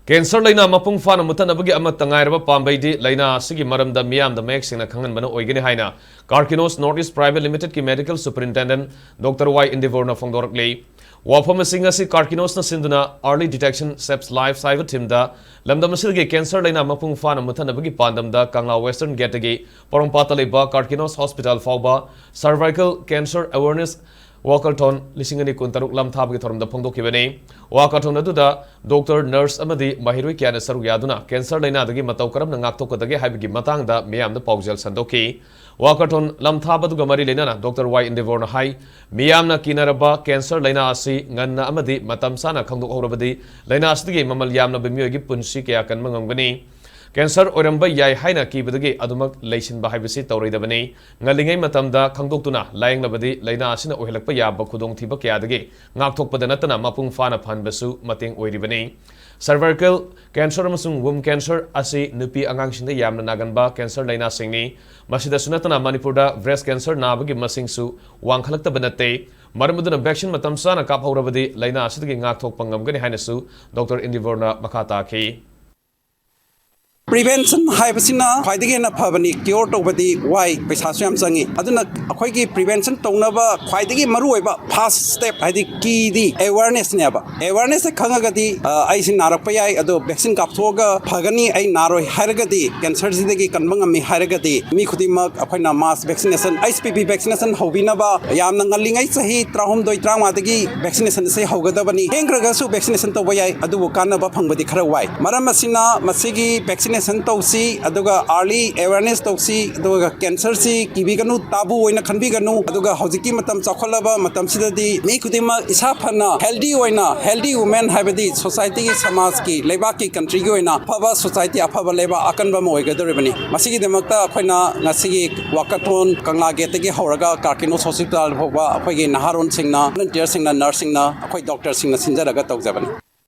Cancer Lina Mapung Phana Muthatnabagi Amata Ngairaba Pambeidi Lina Sigi Maram the Miam the Mayek Shengna Khanghanbana Oigani Haina Karkinos Northeast Private Limited ki Medical Superintendent Dr. Y Indebor na Fongdorkli Wafam Singasi Karkinos na Sinduna Early Detection SEPS Life Cyber Team da Lamdamasilgi Cancer Lina Mapung Phana Muthatnabagi Pandam da Kangla Western Gatagi Porompataliba Karkinos Hospital Fauba Cervical Cancer Awareness Wakaton Lisingani Kuntaruk Lam Tabaki Torum the Pondo Kibane, Wakaton Aduda, Doctor, Nurse Amadi, Mahiri Kiana Saru Yaduna, Cancer Lina the Matokaram Nangatoka the Habigi Matang da Miam the Pogsel Sandoki, Wakaton Lam Tabadu Gamari Lena, Dr. Y Indebor Hai, Miamna Ngairaba, Cancer Lina Asi, Ngana Amadi, Matamsana Kandu Horabadi, Lina Stigi, Mamal Yamna Bemugi Punsi Kakan Mangangani. Cancer Oramba Yai Haina Kibadagi Adumak Lation Bahibisi Tauridabani, Nalingai Matamda, Kangdokuna, Lying Labadi, Lina Sina Ohelakpaya, Bakudong Tibakiadagi, Naktok Padanatana, Mapung Phana Panbasu, Mating Oiribani. Cervical Cancer Masung Womb Cancer Asi Nupi Angangshin the Yamna Naganba, Cancer Lina Singni, Masida Sunatana Manipurda, Breast Cancer Nabagi Masingsu, Wankalakta Banate, Maramudana Vaccine Matamsana Kap Horabadi, Lina Sitaki Naktok Pangamgani Hanasu, Dr. Indivorna Makataki. Prevention haibasina khwaidagi na phabani cure tobadi why paisa swam sangi aduna akhoi gi prevention tongnaba khwaidagi maru oiba first step haidi ki di awareness ne ba awareness khangagadi ai sin narakpa yai ado vaccine kapthoga phagani ai naroi haragadi cancer sidagi kanbang ami haragadi mi khudimak aphaina mass vaccination HPV vaccination hobina ba yamna ngalingai sahi 3 dagi vaccination se hogadabani hengraga su vaccination to bayai adu kana ba phangbadi khara wai maram asina masigi vaccination Tausi, Aduga early awareness Tausi, Aduga cancer si, Kibiganu, Tabu, in a Kanbiganu, Aduga Hosiki Matam Chokolaba, Matam Sidadi, Mikudima is Hapana, healthy women have the society Samaski, Lebaki country goina, Pava society, Apava Leba, Akanba Moega, the Ribani, Masigi de Mata, Pena, Nasigi, Wakaton, Kanga Getagi, Horaga, Karkinos Hospital, Hova, Naharun Singna, Volunteer Singna, Nursing, Quite Doctor Singna Sinjaraga Tokzaban.